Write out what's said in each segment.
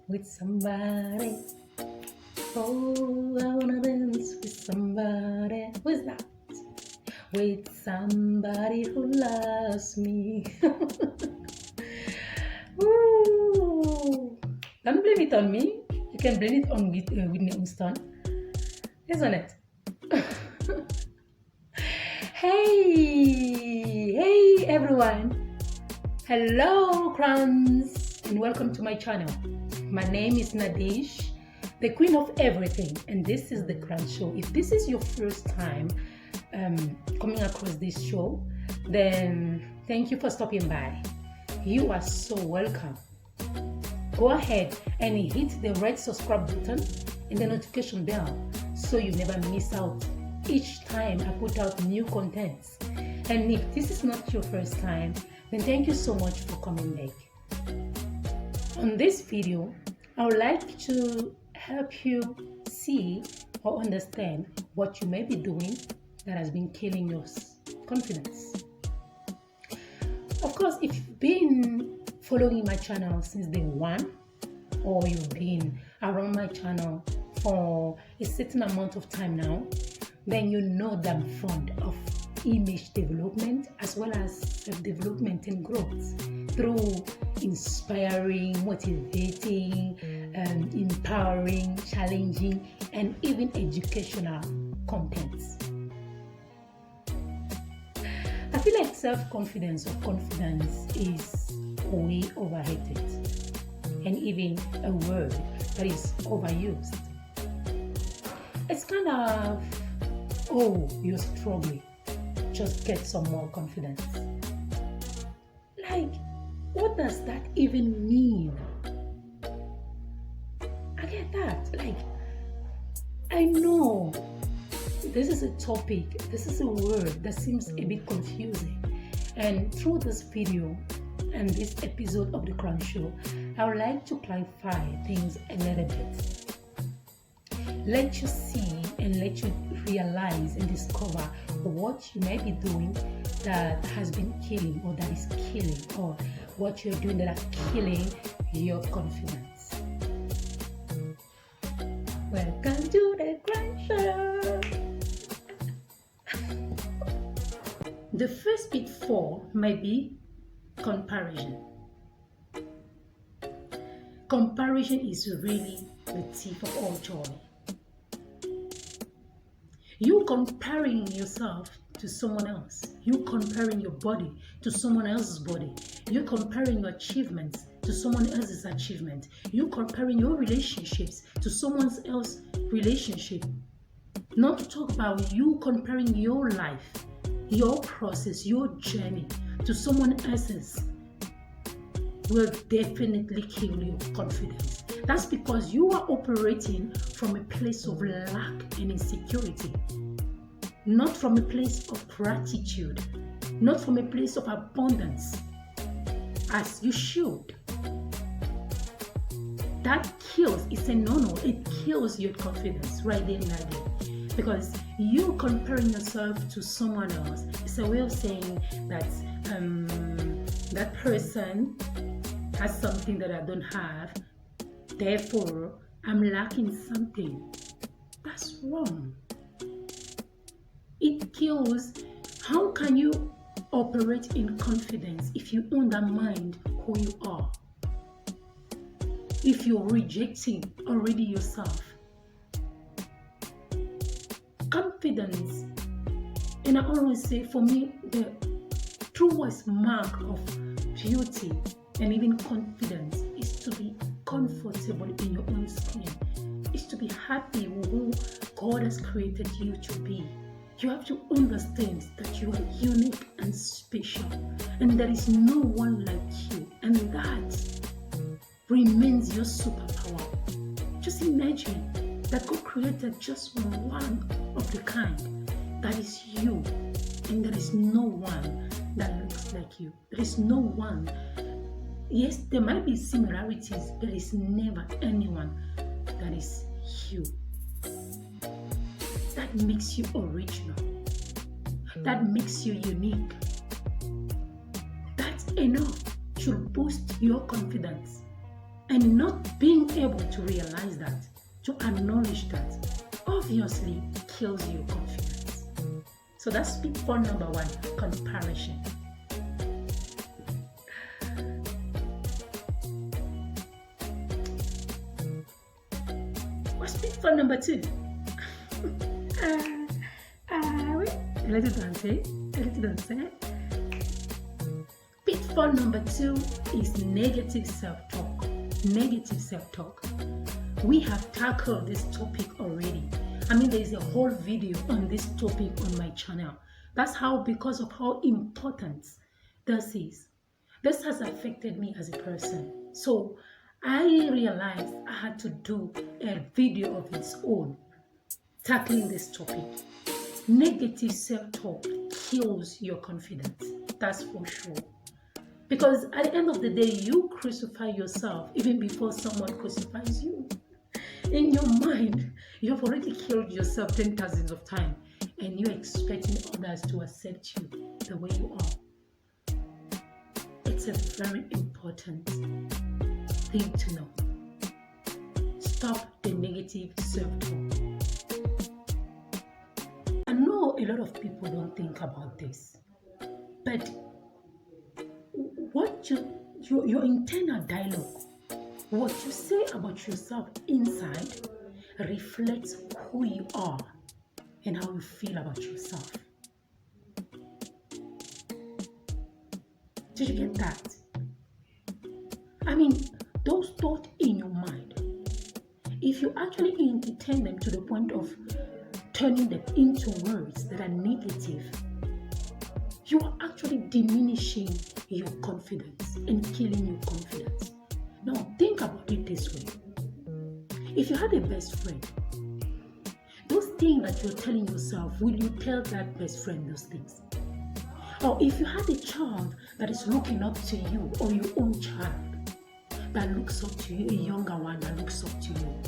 with somebody. Oh, I wanna dance with somebody. Who's that? With somebody who loves me. Ooh. Don't blame it on me. You can blame it on Whitney Houston, isn't it? Hey everyone. Hello crowns and welcome to my channel. My name is Nadish, the queen of everything, and this is the Crown Show. If this is your first time coming across this show, then thank you for stopping by. You are so welcome. Go ahead and hit the red subscribe button and the notification bell so you never miss out each time I put out new contents. And if this is not your first time, then thank you so much for coming back. On this video, I would like to help you see or understand what you may be doing that has been killing your confidence. Of course, if you've been following my channel since day one, or you've been around my channel for a certain amount of time now, then you know that I'm fond of image development as well as self-development and growth through inspiring, motivating, empowering, challenging, and even educational contents. I feel like self-confidence or confidence is way overrated and even a word that is overused. It's kind of, oh, you're struggling, just get some more confidence. Like, what does that even mean? I get that. Like, I know this is a topic, this is a word that seems a bit confusing. And through this video and this episode of the Crown Show, I would like to clarify things a little bit. Let you see and let you realize and discover what you may be doing that has been killing or that is killing, or what you're doing that are killing your confidence. Welcome to the Crown Show. The first pitfall might be comparison. Comparison is really the thief of all joy. You comparing yourself to someone else. You comparing your body to someone else's body. You comparing your achievements to someone else's achievement. You comparing your relationships to someone else's relationship. Not to talk about you comparing your life, your process, your journey to someone else's will definitely kill your confidence. That's because you are operating from a place of lack and insecurity, not from a place of gratitude, not from a place of abundance, as you should. That kills, it's a no-no, it kills your confidence right there and right there. Because you comparing yourself to someone else is a way of saying that that person has something that I don't have, therefore I'm lacking something. That's wrong. It kills. How can you operate in confidence if you undermine who you are? If you're rejecting already yourself? Confidence, and I always say, for me, the truest mark of beauty and even confidence is to be comfortable in your own skin, is to be happy with who God has created you to be. You have to understand that you are unique and special, and there is no one like you, and that remains your superpower. Just imagine that God created just one of the kind, that is you, and there is no one that looks like you. There is no one. Yes, there might be similarities, there is never anyone that is you. That makes you original. That makes you unique. That's enough to boost your confidence. And not being able to realize that, to acknowledge that, obviously kills your confidence. So that's pitfall number one, comparison. What's pitfall number two? Wait, a little dancer. Pitfall number two is negative self-talk. Negative self-talk. We have tackled this topic already. I mean, there is a whole video on this topic on my channel. That's how, because of how important this is. This has affected me as a person. So I realized I had to do a video of its own tackling this topic. Negative self-talk kills your confidence. That's for sure. Because at the end of the day, you crucify yourself even before someone crucifies you. In your mind, you have already killed yourself 10,000 of times, and you're expecting others to accept you the way you are. It's a very important thing to know. Stop the negative self-talk. I know a lot of people don't think about this, but what your internal dialogue, what you say about yourself inside, reflects who you are and how you feel about yourself. Did you get that? I mean, those thoughts in your mind, if you actually entertain them to the point of turning them into words that are negative, you are actually diminishing your confidence and killing your confidence. Now, think about it this way. If you had a best friend, those things that you're telling yourself, will you tell that best friend those things? Or if you had a child that is looking up to you, or your own child that looks up to you, a younger one that looks up to you,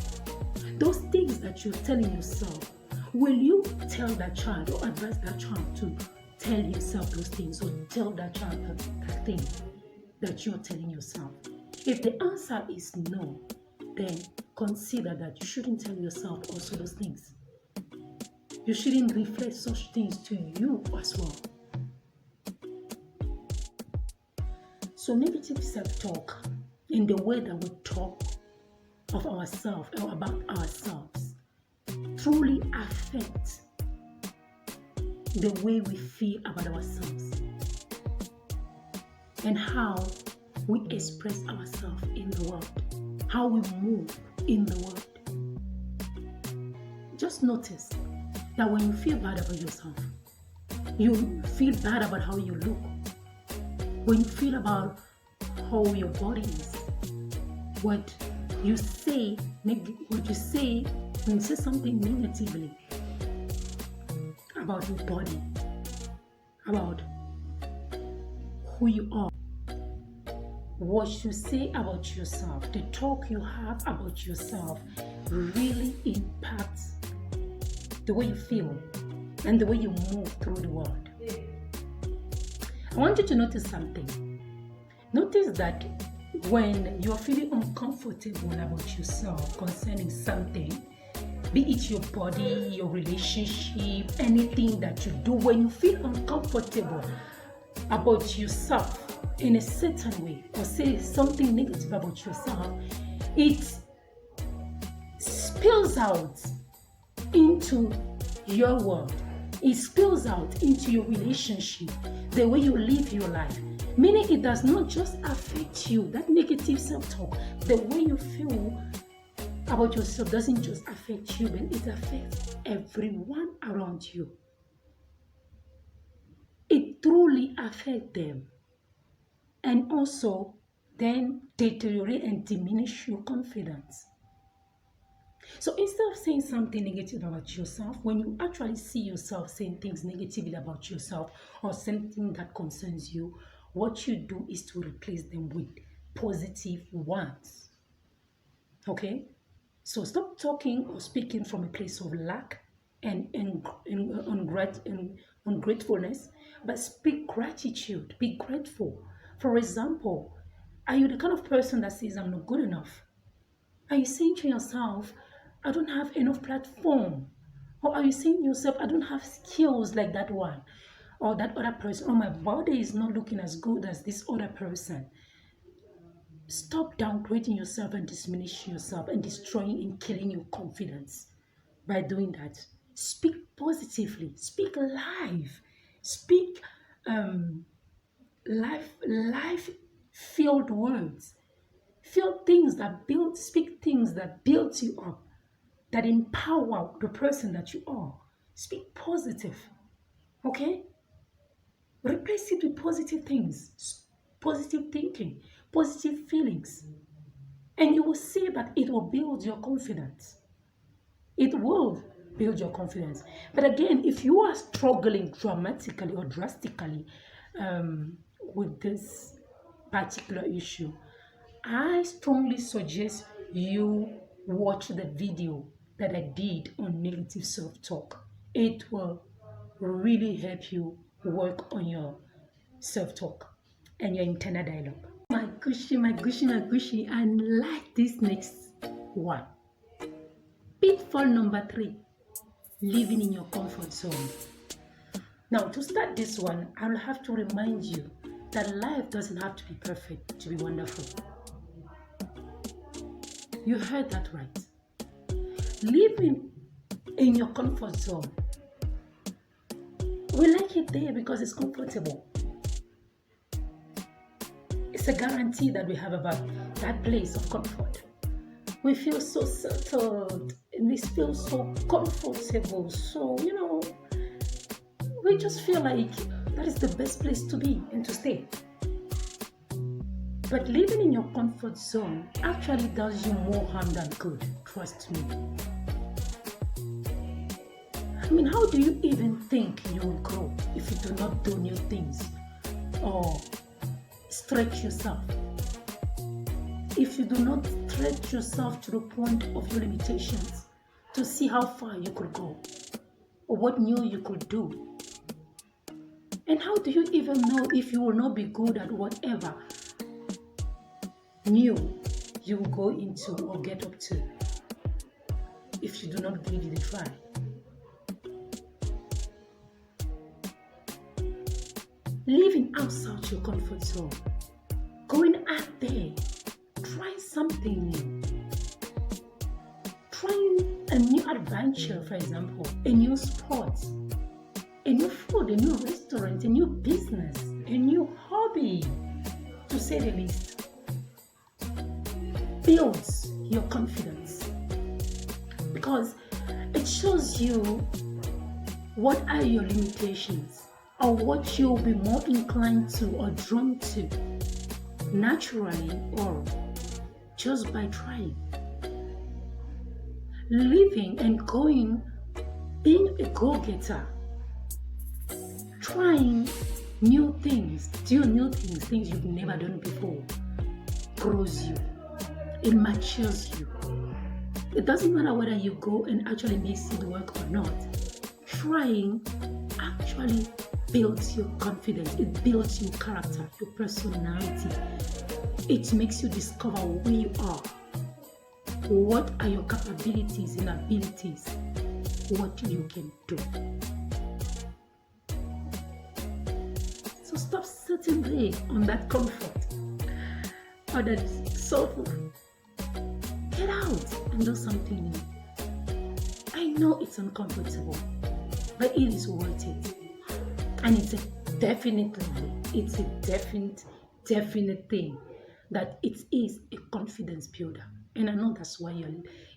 those things that you're telling yourself, will you tell that child or advise that child to tell yourself those things, or tell that child that thing that you're telling yourself? If the answer is no, then consider that you shouldn't tell yourself also those things. You shouldn't reflect such things to you as well. So negative self-talk, in the way that we talk of ourselves or about ourselves, truly affects the way we feel about ourselves and how we express ourselves in the world, how we move in the world. Just notice that when you feel bad about yourself, you feel bad about how you look. When you feel about how your body is, what you say when you say something negatively about your body, about who you are, what you say about yourself, the talk you have about yourself really impacts the way you feel and the way you move through the world. I want you to notice something. Notice that when you're feeling uncomfortable about yourself concerning something, be it your body, your relationship, anything that you do, when you feel uncomfortable about yourself in a certain way, or say something negative about yourself, it spills out into your world. It spills out into your relationship, the way you live your life. Meaning it does not just affect you, that negative self-talk, the way you feel about yourself doesn't just affect you, but it affects everyone around you. It truly affects them. And also then deteriorate and diminish your confidence. So instead of saying something negative about yourself, when you actually see yourself saying things negatively about yourself or something that concerns you, what you do is to replace them with positive ones. Okay? So stop talking or speaking from a place of lack and ungratefulness, but speak gratitude. Be grateful. For example, Are you the kind of person that says, I'm not good enough? Are you saying to yourself, I don't have enough platform? Or are you saying to yourself, I don't have skills like that one or that other person, or my body is not looking as good as this other person? Stop downgrading yourself and diminishing yourself and destroying and killing your confidence by doing that. Speak positively, speak life, speak life filled words. Feel things that build, speak things that build you up, that empower the person that you are. Speak positive, okay? Replace it with positive things, positive thinking, positive feelings. And you will see that it will build your confidence. It will build your confidence. But again, if you are struggling dramatically or drastically with this particular issue, I strongly suggest you watch the video that I did on negative self-talk. It will really help you work on your self-talk and your internal dialogue. My gushy, and like this next one. Pitfall number 3, living in your comfort zone. Now, to start this one, I'll have to remind you that life doesn't have to be perfect to be wonderful. You heard that right. Living in your comfort zone. We like it there because it's comfortable. It's a guarantee that we have about that place of comfort. We feel so settled and we feel so comfortable. So, we just feel like that is the best place to be and to stay. But living in your comfort zone actually does you more harm than good, trust me. I mean, how do you even think you will grow if you do not do new things or stretch yourself? If you do not stretch yourself to the point of your limitations to see how far you could go or what new you could do. And how do you even know if you will not be good at whatever new you will go into or get up to if you do not give it a try? Living outside your comfort zone, going out there, trying something new, trying a new adventure, for example, a new sport, a new food, a new restaurant, a new business, a new hobby, to say the least, builds your confidence because it shows you what are your limitations or what you'll be more inclined to or drawn to naturally or just by trying. Living and going, being a go-getter, trying new things, do new things, things you've never done before, grows you. It matures you. It doesn't matter whether you go and actually makes it work or not. Trying actually builds your confidence. It builds your character, your personality. It makes you discover who you are. What are your capabilities and abilities? What you can do. So stop sitting there on that comfort or that sofa. Get out and do something new. I know it's uncomfortable, but it is worth it. And it's a definite thing that it is a confidence builder. And I know that's why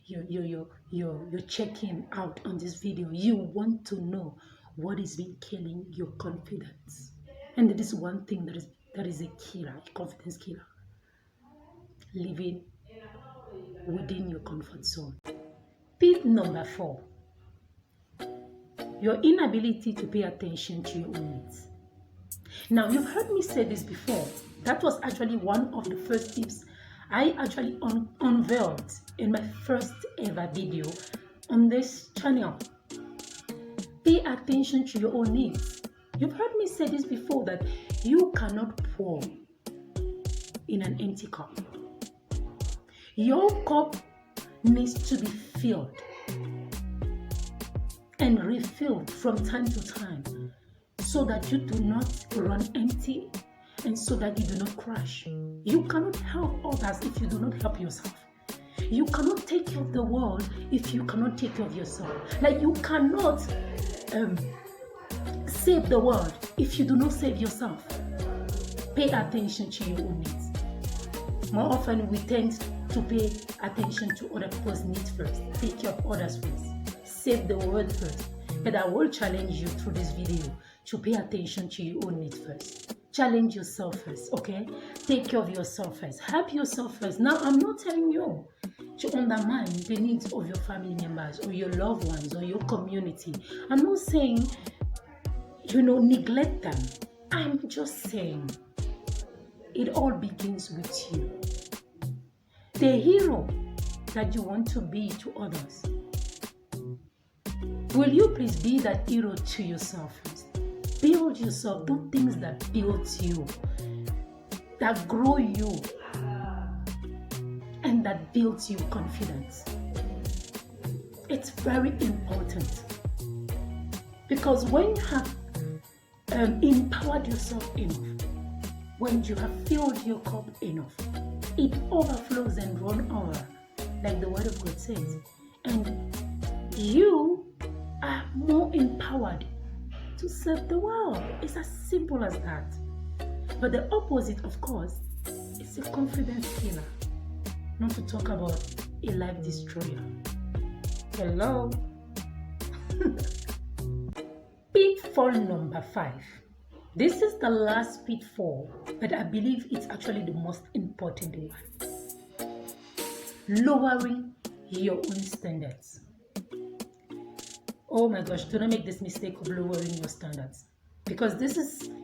you're checking out on this video. You want to know what is been killing your confidence. And that is one thing that is a killer, a confidence killer. Living within your comfort zone. Tip number 4. Your inability to pay attention to your own needs. Now, you've heard me say this before. That was actually one of the first tips I actually unveiled in my first ever video on this channel. Pay attention to your own needs. You've heard me say this before, that you cannot pour in an empty cup. Your cup needs to be filled and refilled from time to time so that you do not run empty and so that you do not crash. You cannot help others if you do not help yourself. You cannot take care of the world if you cannot take care of yourself. Like you cannot save the world if you do not save yourself. Pay attention to your own needs. More often we tend to pay attention to other people's needs first. Take care of others first. Save the world first. But I will challenge you through this video to pay attention to your own needs first. Challenge yourself first, okay? Take care of yourself first. Help yourself first. Now, I'm not telling you to undermine the needs of your family members or your loved ones or your community. I'm not saying, neglect them. I'm just saying it all begins with you. The hero that you want to be to others. Will you please be that hero to yourself first? Build yourself. Do things that build you, that grow you, and that builds you confidence. It's very important because when you have empowered yourself enough, when you have filled your cup enough, it overflows and runs over, like the word of God says, and you are more empowered to serve the world. It's as simple as that. But the opposite, of course, is a confidence killer. Not to talk about a life destroyer. Hello? Pitfall number 5. This is the last pitfall, but I believe it's actually the most important one. Lowering your own standards. Oh my gosh, do not make this mistake of lowering your standards. Because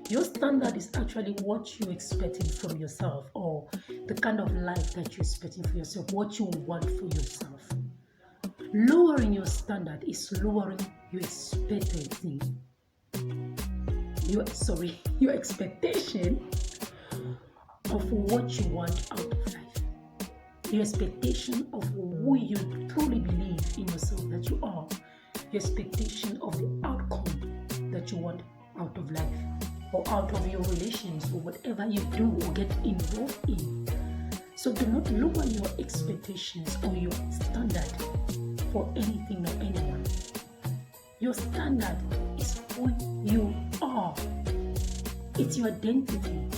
your standard is actually what you're expecting from yourself, or the kind of life that you're expecting for yourself, what you want for yourself. Lowering your standard is lowering your expectation. Your expectation of what you want out of life. Your expectation of who you truly believe in yourself that you are. Your expectation of the outcome that you want out of life or out of your relations or whatever you do or get involved in. So do not lower your expectations or your standard for anything or anyone. Your standard is who you are. It's your identity.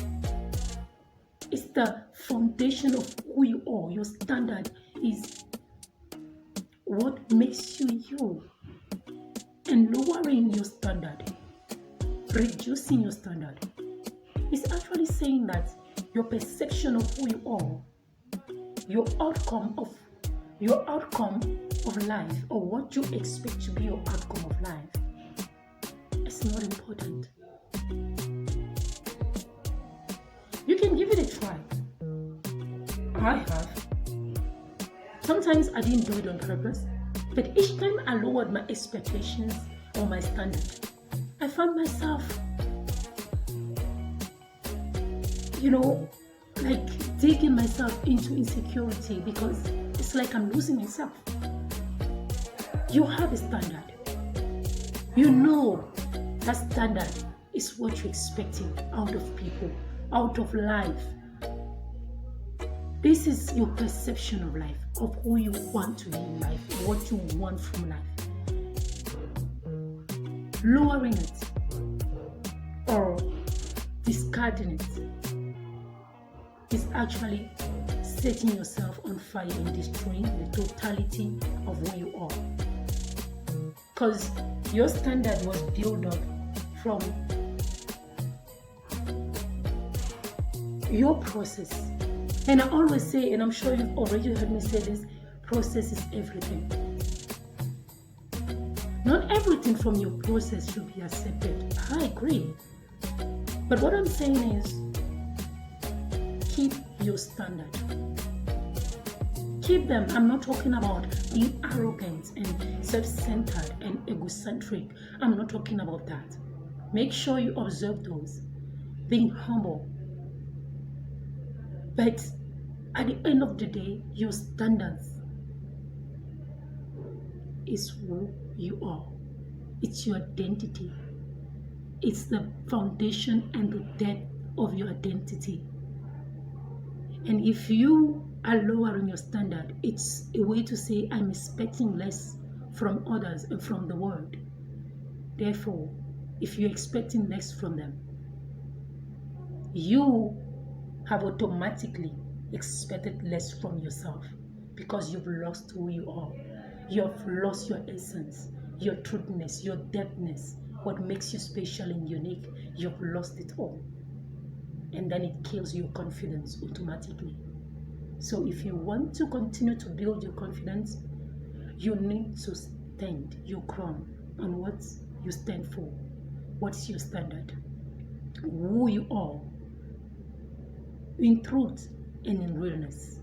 It's the foundation of who you are. Your standard is what makes you you. And lowering your standard, reducing your standard, is actually saying that your perception of who you are, your outcome of life, or what you expect to be your outcome of life, is not important. You can give it a try. I have. Sometimes I didn't do it on purpose. But each time I lowered my expectations or my standard, I found myself, like digging myself into insecurity because it's like I'm losing myself. You have a standard. You know that standard is what you're expecting out of people, out of life. This is your perception of life, of who you want to be in life, what you want from life. Lowering it or discarding it is actually setting yourself on fire and destroying the totality of who you are. Because your standard was built up from your process. And I always say, and I'm sure you've already heard me say this, process is everything. Not everything from your process should be accepted. I agree. But what I'm saying is, keep your standard. Keep them. I'm not talking about being arrogant and self-centered and egocentric. I'm not talking about that. Make sure you observe those. Being humble. But at the end of the day, your standards is who you are. It's your identity. It's the foundation and the depth of your identity. And if you are lowering your standard, it's a way to say, I'm expecting less from others and from the world. Therefore, if you're expecting less from them, you have automatically expected less from yourself, because you've lost who you are. You have lost your essence, your truthness, your depthness, what makes you special and unique. You've lost it all. And then it kills your confidence automatically. So if you want to continue to build your confidence, you need to stand your ground on what you stand for. What's your standard? Who you are in truth and in realness.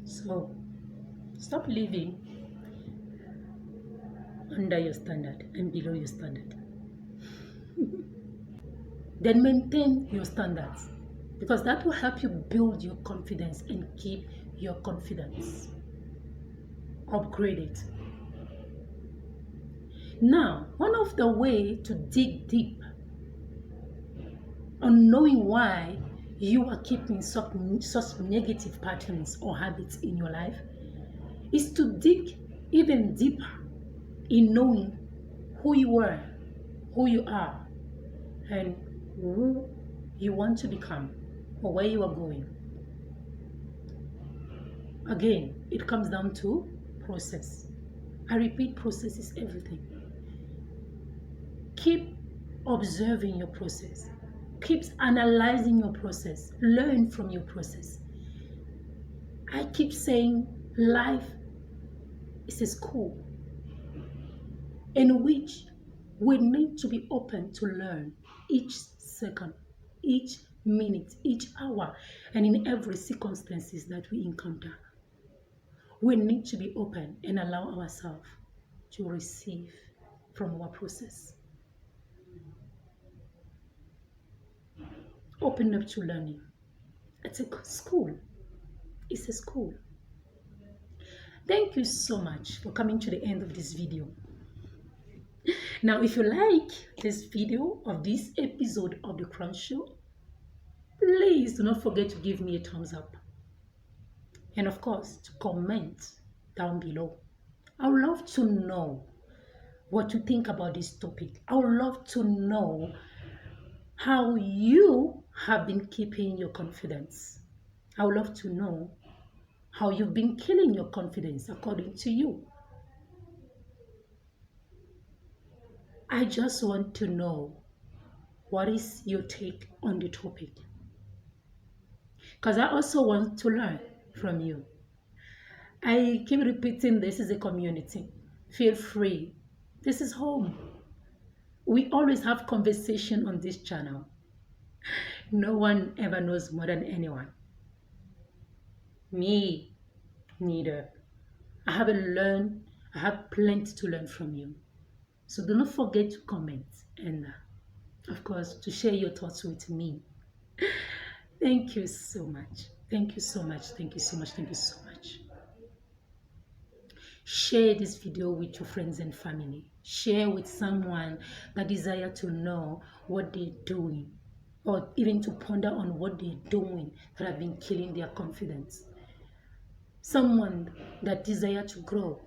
So stop living under your standard and below your standard. Then maintain your standards, because that will help you build your confidence and keep your confidence. Upgrade it. Now, one of the ways to dig deep on knowing why you are keeping such negative patterns or habits in your life is to dig even deeper in knowing who you were, who you are, and who you want to become, or where you are going. Again, it comes down to process. I repeat, process is everything. Keep observing your process. Keep analyzing your process. Learn from your process. I keep saying life is a school in which we need to be open to learn each second, each minute, each hour, and in every circumstances that we encounter. We need to be open and allow ourselves to receive from our process. Open up to learning. It's a school. It's a school. Thank you so much for coming to the end of this video. Now, if you like this video or this episode of The Crown Show, please do not forget to give me a thumbs up. And of course, to comment down below. I would love to know what you think about this topic. I would love to know how you have been keeping your confidence. I would love to know how you've been killing your confidence according to you. I just want to know what is your take on the topic, because I also want to learn from you. I keep repeating, this is a community. Feel free. This is home. We always have conversation on this channel. No one ever knows more than anyone. Me, neither. I have plenty to learn from you. So do not forget to comment and, of course, to share your thoughts with me. Thank you so much. Thank you so much. Thank you so much. Thank you so much. Share this video with your friends and family. Share with someone that desires to know what they're doing, or even to ponder on what they're doing that have been killing their confidence. Someone that desires to grow,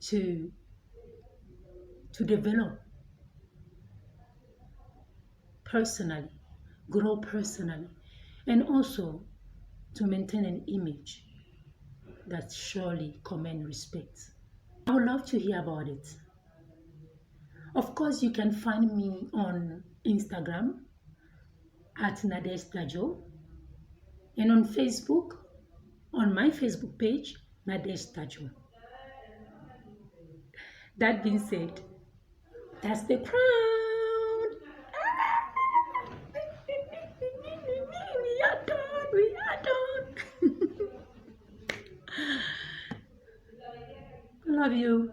to develop personally, grow personally, and also to maintain an image that surely commands respect. I would love to hear about it. Of course, you can find me on Instagram at Nadeshtajo, and on Facebook, on my Facebook page, Nadeshtajo. That being said, that's the crown. We are done. We are done. Love you.